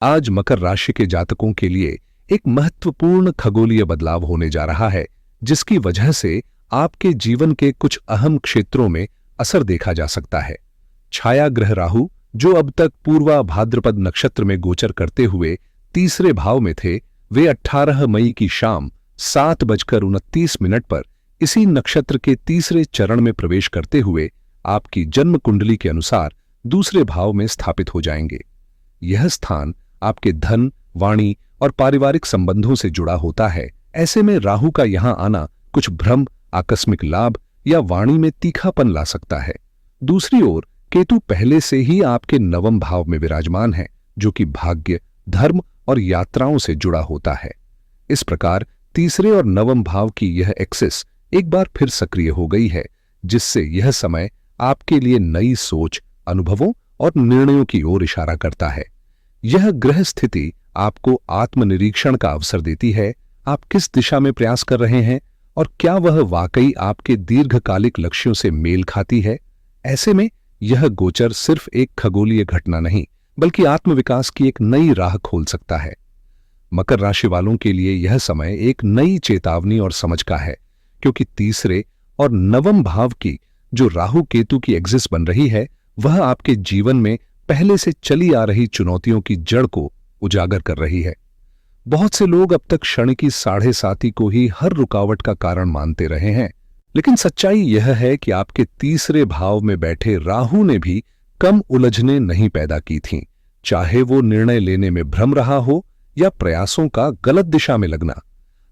आज मकर राशि के जातकों के लिए एक महत्वपूर्ण खगोलीय बदलाव होने जा रहा है, जिसकी वजह से आपके जीवन के कुछ अहम क्षेत्रों में असर देखा जा सकता है। छाया ग्रह राहु, जो अब तक पूर्वा भाद्रपद नक्षत्र में गोचर करते हुए तीसरे भाव में थे, वे 18 मई की शाम 7:29 पर इसी नक्षत्र के तीसरे चरण में प्रवेश करते हुए आपकी जन्म कुंडली के अनुसार दूसरे भाव में स्थापित हो जाएंगे। यह स्थान आपके धन, वाणी और पारिवारिक संबंधों से जुड़ा होता है। ऐसे में राहु का यहां आना कुछ भ्रम, आकस्मिक लाभ या वाणी में तीखापन ला सकता है। दूसरी ओर केतु पहले से ही आपके नवम भाव में विराजमान है, जो कि भाग्य, धर्म और यात्राओं से जुड़ा होता है। इस प्रकार तीसरे और नवम भाव की यह एक्सिस एक बार फिर सक्रिय हो गई है, जिससे यह समय आपके लिए नई सोच, अनुभवों और निर्णयों की ओर इशारा करता है। यह ग्रह स्थिति आपको आत्मनिरीक्षण का अवसर देती है। आप किस दिशा में प्रयास कर रहे हैं और क्या वह वाकई आपके दीर्घकालिक लक्ष्यों से मेल खाती है। ऐसे में यह गोचर सिर्फ एक खगोलीय घटना नहीं, बल्कि आत्मविकास की एक नई राह खोल सकता है। मकर राशि वालों के लिए यह समय एक नई चेतावनी और समझ का है, क्योंकि तीसरे और नवम भाव की जो राहु केतु की एक्सिस बन रही है, वह आपके जीवन में पहले से चली आ रही चुनौतियों की जड़ को उजागर कर रही है। बहुत से लोग अब तक क्षण की 7.5 को ही हर रुकावट का कारण मानते रहे हैं, लेकिन सच्चाई यह है कि आपके तीसरे भाव में बैठे राहु ने भी कम उलझने नहीं पैदा की थीं, चाहे वो निर्णय लेने में भ्रम रहा हो या प्रयासों का गलत दिशा में लगना।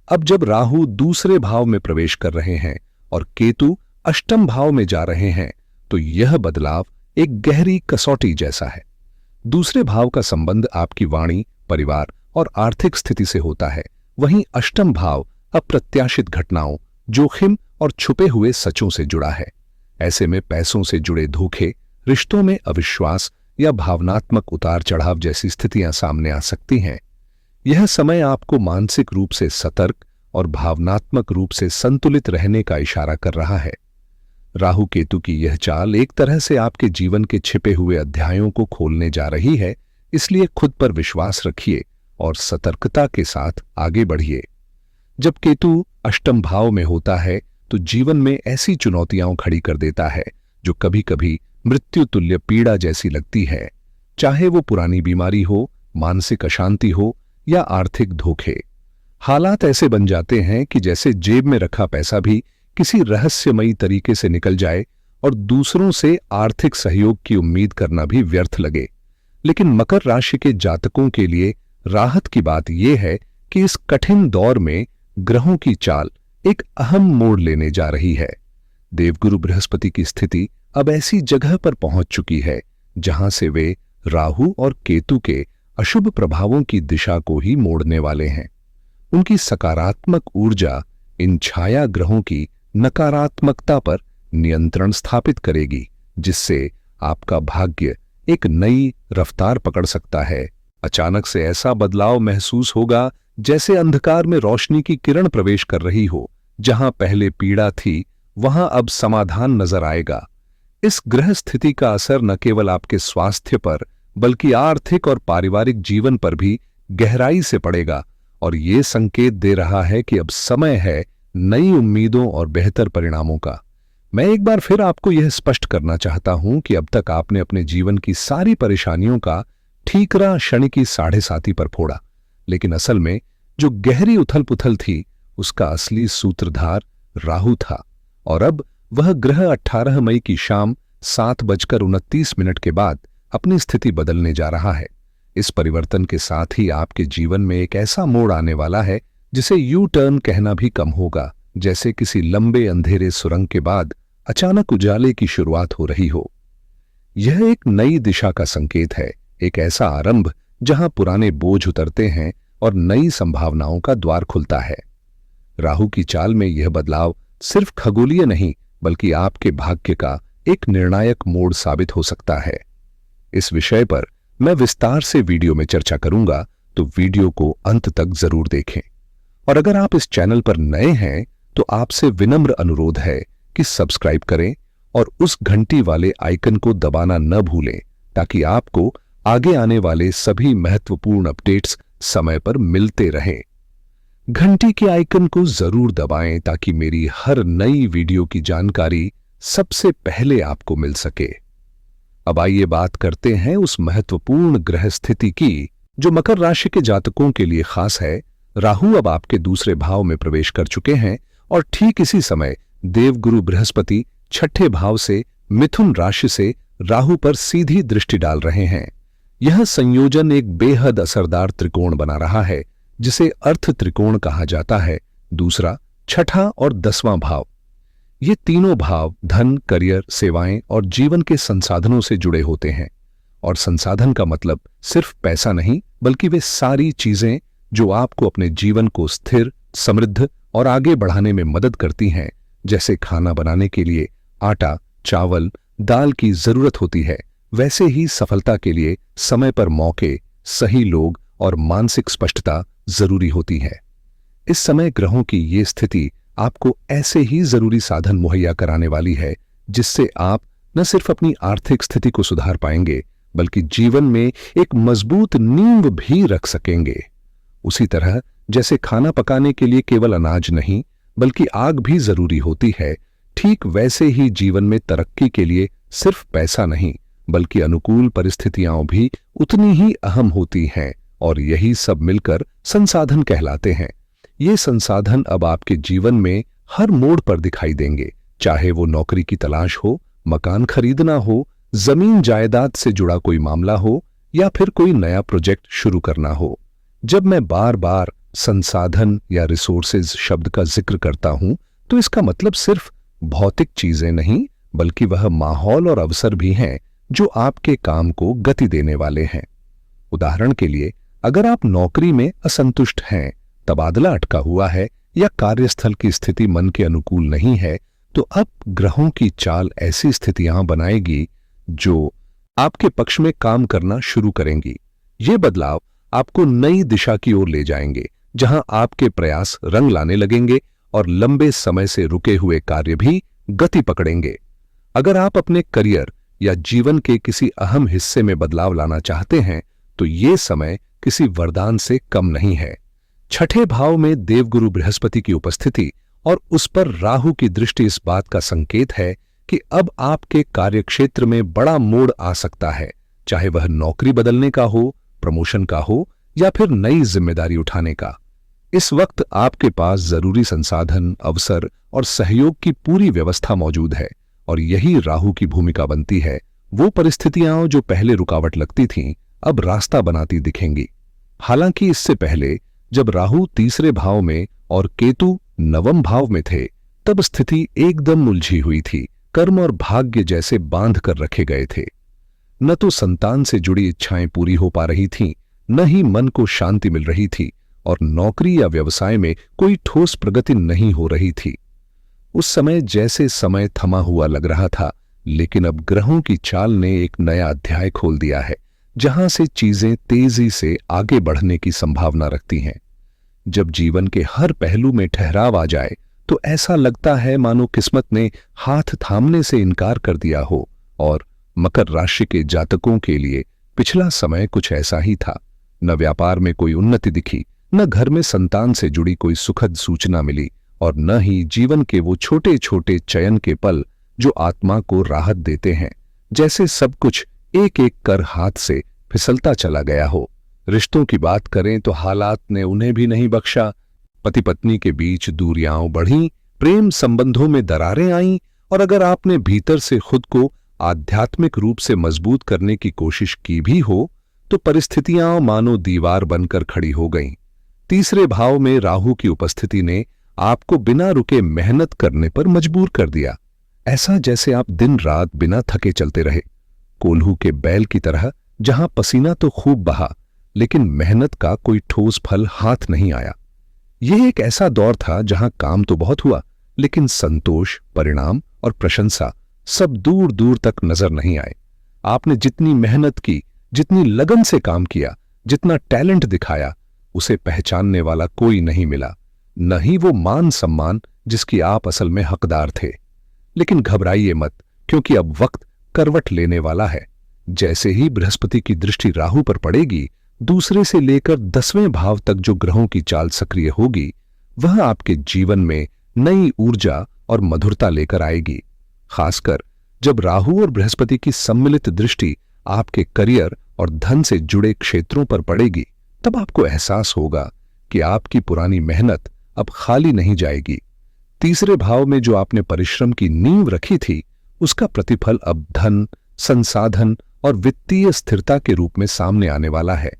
अब जब राहु दूसरे भाव में प्रवेश कर रहे हैं और केतु अष्टम भाव में जा रहे हैं, तो यह बदलाव एक गहरी कसौटी जैसा है। दूसरे भाव का संबंध आपकी वाणी, परिवार और आर्थिक स्थिति से होता है, वहीं अष्टम भाव अप्रत्याशित घटनाओं, जोखिम और छुपे हुए सचों से जुड़ा है। ऐसे में पैसों से जुड़े धोखे, रिश्तों में अविश्वास या भावनात्मक उतार चढ़ाव जैसी स्थितियां सामने आ सकती हैं। यह समय आपको मानसिक रूप से सतर्क और भावनात्मक रूप से संतुलित रहने का इशारा कर रहा है। राहु केतु की यह चाल एक तरह से आपके जीवन के छिपे हुए अध्यायों को खोलने जा रही है, इसलिए खुद पर विश्वास रखिए और सतर्कता के साथ आगे बढ़िए। जब केतु अष्टम भाव में होता है, तो जीवन में ऐसी चुनौतियां खड़ी कर देता है जो कभी कभी मृत्यु तुल्य पीड़ा जैसी लगती है, चाहे वो पुरानी बीमारी हो, मानसिक अशांति हो या आर्थिक धोखे। हालात ऐसे बन जाते हैं कि जैसे जेब में रखा पैसा भी किसी रहस्यमयी तरीके से निकल जाए और दूसरों से आर्थिक सहयोग की उम्मीद करना भी व्यर्थ लगे। लेकिन मकर राशि के जातकों के लिए राहत की बात यह है कि इस कठिन दौर में ग्रहों की चाल एक अहम मोड़ लेने जा रही है। देवगुरु बृहस्पति की स्थिति अब ऐसी जगह पर पहुंच चुकी है जहां से वे राहु और केतु के अशुभ प्रभावों की दिशा को ही मोड़ने वाले हैं। उनकी सकारात्मक ऊर्जा इन छाया ग्रहों की नकारात्मकता पर नियंत्रण स्थापित करेगी, जिससे आपका भाग्य एक नई रफ्तार पकड़ सकता है। अचानक से ऐसा बदलाव महसूस होगा जैसे अंधकार में रोशनी की किरण प्रवेश कर रही हो। जहां पहले पीड़ा थी, वहां अब समाधान नजर आएगा। इस ग्रह स्थिति का असर न केवल आपके स्वास्थ्य पर, बल्कि आर्थिक और पारिवारिक जीवन पर भी गहराई से पड़ेगा और ये संकेत दे रहा है कि अब समय है नई उम्मीदों और बेहतर परिणामों का। मैं एक बार फिर आपको यह स्पष्ट करना चाहता हूं कि अब तक आपने अपने जीवन की सारी परेशानियों का ठीकरा क्षणिकी 7.5 पर फोड़ा, लेकिन असल में जो गहरी उथल पुथल थी, उसका असली सूत्रधार राहु था। और अब वह ग्रह 18 मई की शाम 7:29 के बाद अपनी स्थिति बदलने जा रहा है। इस परिवर्तन के साथ ही आपके जीवन में एक ऐसा मोड़ आने वाला है जिसे यू टर्न कहना भी कम होगा, जैसे किसी लंबे अंधेरे सुरंग के बाद अचानक उजाले की शुरुआत हो रही हो। यह एक नई दिशा का संकेत है, एक ऐसा आरंभ जहां पुराने बोझ उतरते हैं और नई संभावनाओं का द्वार खुलता है। राहु की चाल में यह बदलाव सिर्फ खगोलीय नहीं, बल्कि आपके भाग्य का एक निर्णायक मोड़ साबित हो सकता है। इस विषय पर मैं विस्तार से वीडियो में चर्चा करूंगा, तो वीडियो को अंत तक जरूर देखें। और अगर आप इस चैनल पर नए हैं, तो आपसे विनम्र अनुरोध है कि सब्सक्राइब करें और उस घंटी वाले आइकन को दबाना न भूलें, ताकि आपको आगे आने वाले सभी महत्वपूर्ण अपडेट्स समय पर मिलते रहें। घंटी के आइकन को जरूर दबाएं ताकि मेरी हर नई वीडियो की जानकारी सबसे पहले आपको मिल सके। अब आइए बात करते हैं उस महत्वपूर्ण ग्रह स्थिति की जो मकर राशि के जातकों के लिए खास है। राहु अब आपके दूसरे भाव में प्रवेश कर चुके हैं और ठीक इसी समय देवगुरु बृहस्पति छठे भाव से मिथुन राशि से राहु पर सीधी दृष्टि डाल रहे हैं। यह संयोजन एक बेहद असरदार त्रिकोण बना रहा है जिसे अर्थ त्रिकोण कहा जाता है। दूसरा, छठा और 10वां भाव, ये तीनों भाव धन, करियर, सेवाएं और जीवन के संसाधनों से जुड़े होते हैं। और संसाधन का मतलब सिर्फ पैसा नहीं, बल्कि वे सारी चीजें जो आपको अपने जीवन को स्थिर, समृद्ध और आगे बढ़ाने में मदद करती हैं। जैसे खाना बनाने के लिए आटा, चावल, दाल की जरूरत होती है, वैसे ही सफलता के लिए समय पर मौके, सही लोग और मानसिक स्पष्टता जरूरी होती है। इस समय ग्रहों की ये स्थिति आपको ऐसे ही जरूरी साधन मुहैया कराने वाली है जिससे आप न सिर्फ अपनी आर्थिक स्थिति को सुधार पाएंगे, बल्कि जीवन में एक मजबूत नींव भी रख सकेंगे। उसी तरह जैसे खाना पकाने के लिए केवल अनाज नहीं, बल्कि आग भी जरूरी होती है, ठीक वैसे ही जीवन में तरक्की के लिए सिर्फ पैसा नहीं, बल्कि अनुकूल परिस्थितियां भी उतनी ही अहम होती हैं। और यही सब मिलकर संसाधन कहलाते हैं। ये संसाधन अब आपके जीवन में हर मोड़ पर दिखाई देंगे, चाहे वो नौकरी की तलाश हो, मकान खरीदना हो, जमीन जायदाद से जुड़ा कोई मामला हो या फिर कोई नया प्रोजेक्ट शुरू करना हो। जब मैं बार बार संसाधन या रिसोर्सेज शब्द का जिक्र करता हूं, तो इसका मतलब सिर्फ भौतिक चीजें नहीं, बल्कि वह माहौल और अवसर भी हैं जो आपके काम को गति देने वाले हैं। उदाहरण के लिए, अगर आप नौकरी में असंतुष्ट हैं, तबादला अटका हुआ है या कार्यस्थल की स्थिति मन के अनुकूल नहीं है, तो अब ग्रहों की चाल ऐसी स्थितियां बनाएगी जो आपके पक्ष में काम करना शुरू करेंगी। ये बदलाव आपको नई दिशा की ओर ले जाएंगे, जहां आपके प्रयास रंग लाने लगेंगे और लंबे समय से रुके हुए कार्य भी गति पकड़ेंगे। अगर आप अपने करियर या जीवन के किसी अहम हिस्से में बदलाव लाना चाहते हैं, तो ये समय किसी वरदान से कम नहीं है। छठे भाव में देवगुरु बृहस्पति की उपस्थिति और उस पर राहु की दृष्टि इस बात का संकेत है कि अब आपके कार्यक्षेत्र में बड़ा मोड़ आ सकता है, चाहे वह नौकरी बदलने का हो, प्रमोशन का हो या फिर नई जिम्मेदारी उठाने का। इस वक्त आपके पास जरूरी संसाधन, अवसर और सहयोग की पूरी व्यवस्था मौजूद है और यही राहु की भूमिका बनती है। वो परिस्थितियां जो पहले रुकावट लगती थीं, अब रास्ता बनाती दिखेंगी। हालांकि इससे पहले जब राहु तीसरे भाव में और केतु नवम भाव में थे, तब स्थिति एकदम उलझी हुई थी। कर्म और भाग्य जैसे बांध कर रखे गए थे। न तो संतान से जुड़ी इच्छाएं पूरी हो पा रही थीं, न ही मन को शांति मिल रही थी और नौकरी या व्यवसाय में कोई ठोस प्रगति नहीं हो रही थी। उस समय जैसे समय थमा हुआ लग रहा था, लेकिन अब ग्रहों की चाल ने एक नया अध्याय खोल दिया है, जहां से चीजें तेजी से आगे बढ़ने की संभावना रखती हैं। जब जीवन के हर पहलू में ठहराव आ जाए, तो ऐसा लगता है मानो किस्मत ने हाथ थामने से इनकार कर दिया हो। और मकर राशि के जातकों के लिए पिछला समय कुछ ऐसा ही था। न व्यापार में कोई उन्नति दिखी, न घर में संतान से जुड़ी कोई सुखद सूचना मिली और न ही जीवन के वो छोटे छोटे चयन के पल जो आत्मा को राहत देते हैं। जैसे सब कुछ एक एक कर हाथ से फिसलता चला गया हो। रिश्तों की बात करें तो हालात ने उन्हें भी नहीं बख्शा। पति पत्नी के बीच दूरियां बढ़ीं, प्रेम संबंधों में दरारें आईं और अगर आपने भीतर से खुद को आध्यात्मिक रूप से मजबूत करने की कोशिश की भी हो, तो परिस्थितियां मानो दीवार बनकर खड़ी हो गईं। तीसरे भाव में राहु की उपस्थिति ने आपको बिना रुके मेहनत करने पर मजबूर कर दिया। ऐसा जैसे आप दिन रात बिना थके चलते रहे, कोल्हू के बैल की तरह, जहां पसीना तो खूब बहा, लेकिन मेहनत का कोई ठोस फल हाथ नहीं आया। यह एक ऐसा दौर था जहां काम तो बहुत हुआ, लेकिन संतोष, परिणाम और प्रशंसा सब दूर दूर तक नजर नहीं आए। आपने जितनी मेहनत की, जितनी लगन से काम किया, जितना टैलेंट दिखाया, उसे पहचानने वाला कोई नहीं मिला, न ही वो मान सम्मान जिसकी आप असल में हकदार थे। लेकिन घबराइए मत, क्योंकि अब वक्त करवट लेने वाला है। जैसे ही बृहस्पति की दृष्टि राहु पर पड़ेगी, दूसरे से लेकर 10वें भाव तक जो ग्रहों की चाल सक्रिय होगी, वह आपके जीवन में नई ऊर्जा और मधुरता लेकर आएगी। खासकर जब राहु और बृहस्पति की सम्मिलित दृष्टि आपके करियर और धन से जुड़े क्षेत्रों पर पड़ेगी, तब आपको एहसास होगा कि आपकी पुरानी मेहनत अब खाली नहीं जाएगी। तीसरे भाव में जो आपने परिश्रम की नींव रखी थी, उसका प्रतिफल अब धन, संसाधन और वित्तीय स्थिरता के रूप में सामने आने वाला है।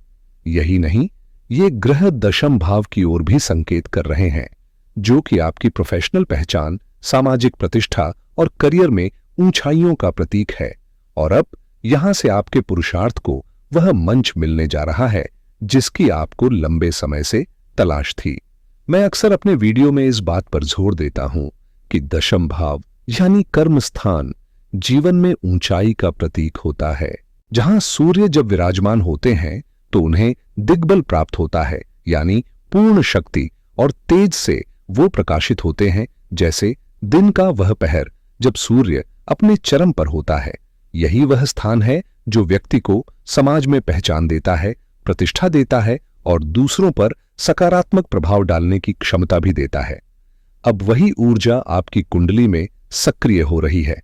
यही नहीं, ये ग्रह दशम भाव की ओर भी संकेत कर रहे हैं, जो कि आपकी प्रोफेशनल पहचान, सामाजिक प्रतिष्ठा और करियर में ऊंचाइयों का प्रतीक है। और अब यहां से आपके पुरुषार्थ को वह मंच मिलने जा रहा है जिसकी आपको लंबे समय से तलाश थी। मैं अक्सर अपने वीडियो में इस बात पर जोर देता हूं कि दशम भाव यानी कर्म स्थान जीवन में ऊंचाई का प्रतीक होता है। जहां सूर्य जब विराजमान होते हैं तो उन्हें दिग्बल प्राप्त होता है, यानी पूर्ण शक्ति और तेज से वो प्रकाशित होते हैं जैसे दिन का वह पहर जब सूर्य अपने चरम पर होता है। यही वह स्थान है जो व्यक्ति को समाज में पहचान देता है, प्रतिष्ठा देता है और दूसरों पर सकारात्मक प्रभाव डालने की क्षमता भी देता है। अब वही ऊर्जा आपकी कुंडली में सक्रिय हो रही है।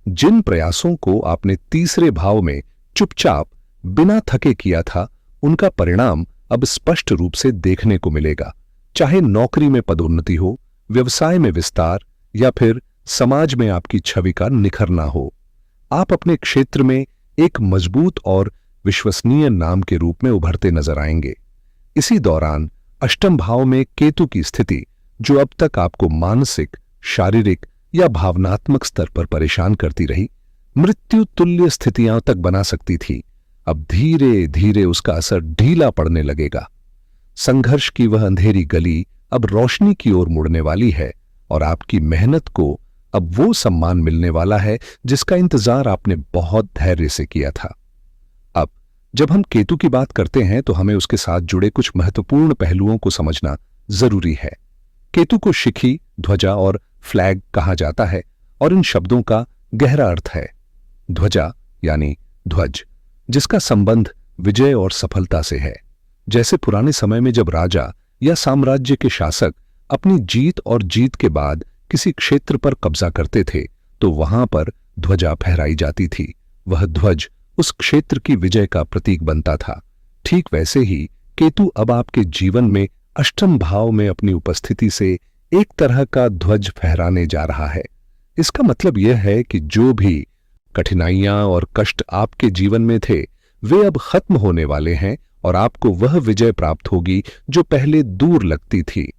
जिन प्रयासों को आपने तीसरे भाव में चुपचाप बिना थके किया था, उनका परिणाम अब स्पष्ट रूप से देखने को मिलेगा। चाहे नौकरी में पदोन्नति हो, व्यवसाय में विस्तार या फिर समाज में आपकी छवि का निखरना हो, आप अपने क्षेत्र में एक मजबूत और विश्वसनीय नाम के रूप में उभरते नजर आएंगे। इसी दौरान अष्टम भाव में केतु की स्थिति, जो अब तक आपको मानसिक, शारीरिक या भावनात्मक स्तर पर परेशान करती रही, मृत्यु तुल्य स्थितियां तक बना सकती थी, अब धीरे धीरे उसका असर ढीला पड़ने लगेगा। संघर्ष की वह अंधेरी गली अब रोशनी की ओर मुड़ने वाली है और आपकी मेहनत को अब वो सम्मान मिलने वाला है जिसका इंतजार आपने बहुत धैर्य से किया था। अब जब हम केतु की बात करते हैं तो हमें उसके साथ जुड़े कुछ महत्वपूर्ण पहलुओं को समझना जरूरी है। केतु को शिखी, ध्वजा और फ्लैग कहा जाता है और इन शब्दों का गहरा अर्थ है। ध्वजा यानी ध्वज, जिसका संबंध विजय और सफलता से है। जैसे पुराने समय में जब राजा या साम्राज्य के शासक अपनी जीत और जीत के बाद किसी क्षेत्र पर कब्जा करते थे तो वहां पर ध्वजा फहराई जाती थी। वह ध्वज उस क्षेत्र की विजय का प्रतीक बनता था। ठीक वैसे ही केतु अब आपके जीवन में अष्टम भाव में अपनी उपस्थिति से एक तरह का ध्वज फहराने जा रहा है। इसका मतलब यह है कि जो भी कठिनाइयां और कष्ट आपके जीवन में थे, वे अब खत्म होने वाले हैं और आपको वह विजय प्राप्त होगी जो पहले दूर लगती थी।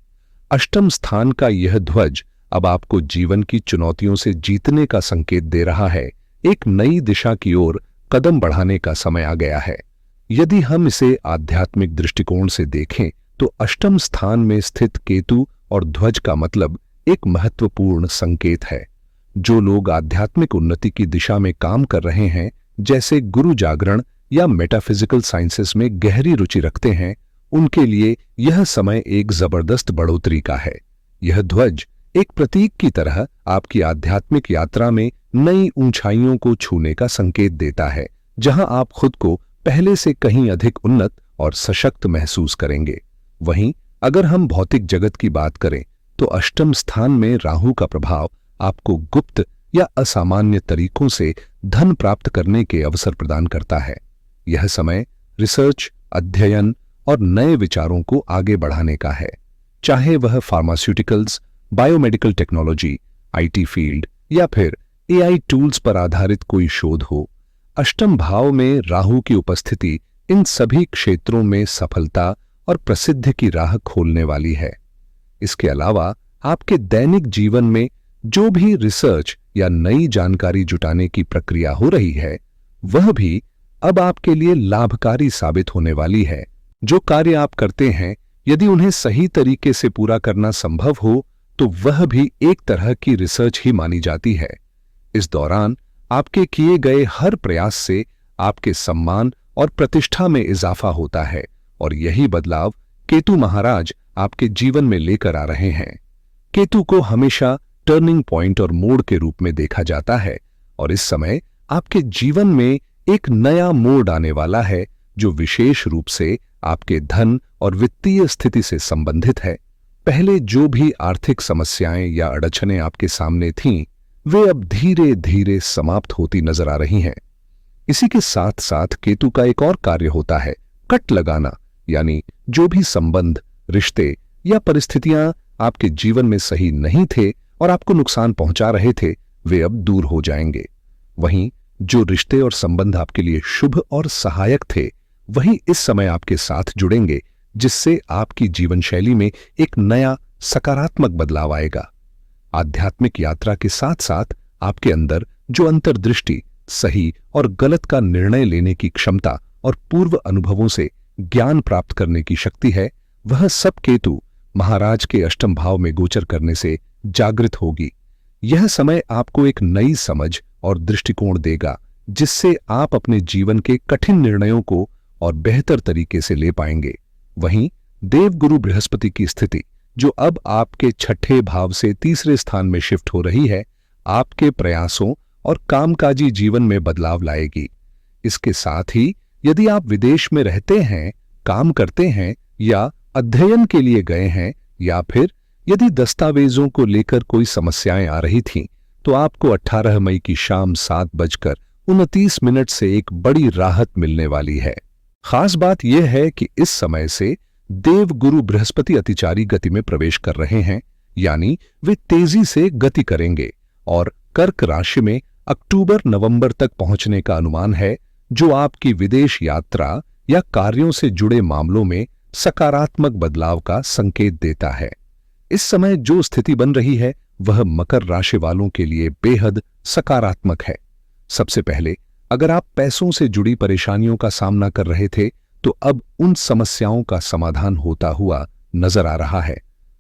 अष्टम स्थान का यह ध्वज अब आपको जीवन की चुनौतियों से जीतने का संकेत दे रहा है। एक नई दिशा की ओर कदम बढ़ाने का समय आ गया है। यदि हम इसे आध्यात्मिक दृष्टिकोण से देखें तो अष्टम स्थान में स्थित केतु और ध्वज का मतलब एक महत्वपूर्ण संकेत है। जो लोग आध्यात्मिक उन्नति की दिशा में काम कर रहे हैं, जैसे गुरु जागरण या मेटाफिजिकल साइंसेस में गहरी रुचि रखते हैं, उनके लिए यह समय एक जबरदस्त बढ़ोतरी का है। यह ध्वज एक प्रतीक की तरह आपकी आध्यात्मिक यात्रा में नई ऊंचाइयों को छूने का संकेत देता है, जहां आप खुद को पहले से कहीं अधिक उन्नत और सशक्त महसूस करेंगे। वहीं अगर हम भौतिक जगत की बात करें तो अष्टम स्थान में राहु का प्रभाव आपको गुप्त या असामान्य तरीकों से धन प्राप्त करने के अवसर प्रदान करता है। यह समय रिसर्च, अध्ययन और नए विचारों को आगे बढ़ाने का है, चाहे वह pharmaceuticals, biomedical technology, IT field या फिर एआई टूल्स पर आधारित कोई शोध हो। अष्टम भाव में राहु की उपस्थिति इन सभी क्षेत्रों में सफलता और प्रसिद्धि की राह खोलने वाली है। इसके अलावा आपके दैनिक जीवन में जो भी रिसर्च या नई जानकारी जुटाने की प्रक्रिया हो रही है, वह भी अब आपके लिए लाभकारी साबित होने वाली है। जो कार्य आप करते हैं, यदि उन्हें सही तरीके से पूरा करना संभव हो तो वह भी एक तरह की रिसर्च ही मानी जाती है। इस दौरान आपके किए गए हर प्रयास से आपके सम्मान और प्रतिष्ठा में इजाफा होता है और यही बदलाव केतु महाराज आपके जीवन में लेकर आ रहे हैं। केतु को हमेशा टर्निंग पॉइंट और मोड़ के रूप में देखा जाता है और इस समय आपके जीवन में एक नया मोड़ आने वाला है जो विशेष रूप से आपके धन और वित्तीय स्थिति से संबंधित है। पहले जो भी आर्थिक समस्याएं या अड़चनें आपके सामने थीं, वे अब धीरे धीरे समाप्त होती नजर आ रही हैं। इसी के साथ साथ केतु का एक और कार्य होता है, कट लगाना, यानी जो भी संबंध, रिश्ते या परिस्थितियां आपके जीवन में सही नहीं थे और आपको नुकसान पहुंचा रहे थे, वे अब दूर हो जाएंगे। वहीं जो रिश्ते और संबंध आपके लिए शुभ और सहायक थे, वही इस समय आपके साथ जुड़ेंगे, जिससे आपकी जीवन शैली में एक नया सकारात्मक बदलाव आएगा। आध्यात्मिक यात्रा के साथ साथ आपके अंदर जो अंतर्दृष्टि, सही और गलत का निर्णय लेने की क्षमता और पूर्व अनुभवों से ज्ञान प्राप्त करने की शक्ति है, वह सब केतु महाराज के अष्टम भाव में गोचर करने से जागृत होगी। यह समय आपको एक नई समझ और दृष्टिकोण देगा, जिससे आप अपने जीवन के कठिन निर्णयों को और बेहतर तरीके से ले पाएंगे। वहीं देवगुरु बृहस्पति की स्थिति, जो अब आपके छठे भाव से तीसरे स्थान में शिफ्ट हो रही है, आपके प्रयासों और कामकाजी जीवन में बदलाव लाएगी। इसके साथ ही यदि आप विदेश में रहते हैं, काम करते हैं या अध्ययन के लिए गए हैं, या फिर यदि दस्तावेजों को लेकर कोई समस्याएं आ रही थीं, तो आपको 18 मई की शाम 7:29 से एक बड़ी राहत मिलने वाली है। खास बात यह है कि इस समय से देवगुरु बृहस्पति अतिचारी गति में प्रवेश कर रहे हैं, यानी वे तेजी से गति करेंगे और कर्क राशि में अक्टूबर-नवंबर तक पहुंचने का अनुमान है, जो आपकी विदेश यात्रा या कार्यों से जुड़े मामलों में सकारात्मक बदलाव का संकेत देता है। इस समय जो स्थिति बन रही है, वह मकर राशि वालों के लिए बेहद सकारात्मक है। सबसे पहले, अगर आप पैसों से जुड़ी परेशानियों का सामना कर रहे थे, तो अब उन समस्याओं का समाधान होता हुआ नजर आ रहा है।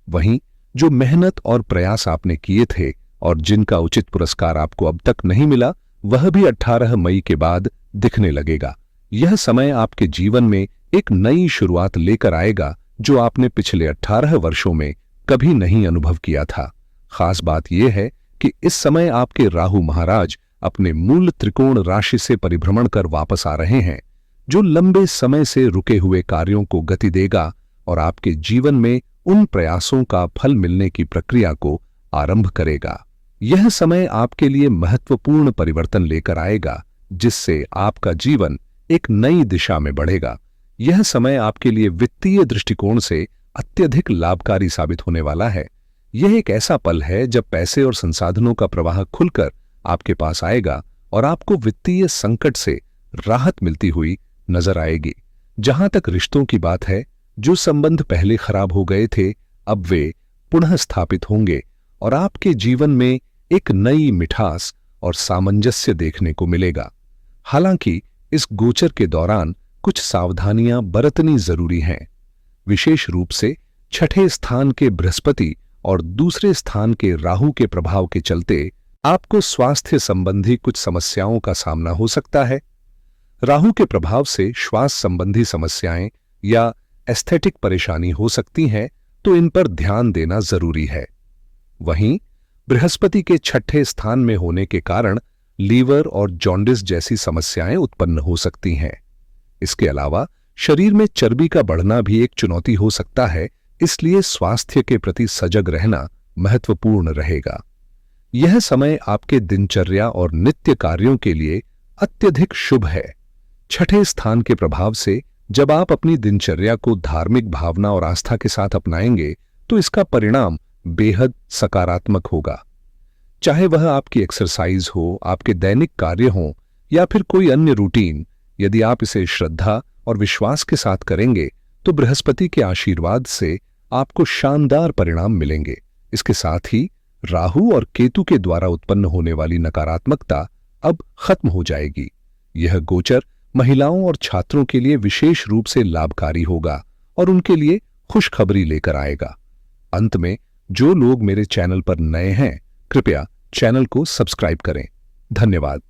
वहीं जो मेहनत और प्रयास आपने किए थे और जिनका उचित पुरस्कार आपको अब तक नहीं मिला, वह भी 18 मई के बाद दिखने लगेगा। यह समय आपके जीवन में एक नई शुरुआत लेकर आएगा, जो आपने पिछले 18 वर्षों में कभी नहीं अनुभव किया था। खास बात यह है कि इस समय आपके राहु महाराज अपने मूल त्रिकोण राशि से परिभ्रमण कर वापस आ रहे हैं, जो लंबे समय से रुके हुए कार्यों को गति देगा और आपके जीवन में उन प्रयासों का फल मिलने की प्रक्रिया को आरंभ करेगा। यह समय आपके लिए महत्वपूर्ण परिवर्तन लेकर आएगा, जिससे आपका जीवन एक नई दिशा में बढ़ेगा। यह समय आपके लिए वित्तीय दृष्टिकोण से अत्यधिक लाभकारी साबित होने वाला है। यह एक ऐसा पल है जब पैसे और संसाधनों का प्रवाह खुलकर आपके पास आएगा और आपको वित्तीय संकट से राहत मिलती हुई नजर आएगी। जहां तक रिश्तों की बात है, जो संबंध पहले खराब हो गए थे, अब वे पुनः स्थापित होंगे और आपके जीवन में एक नई मिठास और सामंजस्य देखने को मिलेगा। हालांकि इस गोचर के दौरान कुछ सावधानियां बरतनी जरूरी हैं। विशेष रूप से छठे स्थान के बृहस्पति और दूसरे स्थान के राहु के प्रभाव के चलते आपको स्वास्थ्य संबंधी कुछ समस्याओं का सामना हो सकता है। राहु के प्रभाव से श्वास संबंधी समस्याएं या एस्थेटिक परेशानी हो सकती हैं, तो इन पर ध्यान देना जरूरी है। वहीं बृहस्पति के छठे स्थान में होने के कारण लीवर और जॉन्डिस जैसी समस्याएं उत्पन्न हो सकती हैं। इसके अलावा शरीर में चर्बी का बढ़ना भी एक चुनौती हो सकता है, इसलिए स्वास्थ्य के प्रति सजग रहना महत्वपूर्ण रहेगा। यह समय आपके दिनचर्या और नित्य कार्यों के लिए अत्यधिक शुभ है। छठे स्थान के प्रभाव से जब आप अपनी दिनचर्या को धार्मिक भावना और आस्था के साथ अपनाएंगे, तो इसका परिणाम बेहद सकारात्मक होगा। चाहे वह आपकी एक्सरसाइज हो, आपके दैनिक कार्य हो या फिर कोई अन्य रूटीन, यदि आप इसे श्रद्धा और विश्वास के साथ करेंगे, तो बृहस्पति के आशीर्वाद से आपको शानदार परिणाम मिलेंगे। इसके साथ ही राहु और केतु के द्वारा उत्पन्न होने वाली नकारात्मकता अब खत्म हो जाएगी। यह गोचर महिलाओं और छात्रों के लिए विशेष रूप से लाभकारी होगा और उनके लिए खुशखबरी लेकर आएगा। अंत में, जो लोग मेरे चैनल पर नए हैं, कृपया चैनल को सब्सक्राइब करें। धन्यवाद।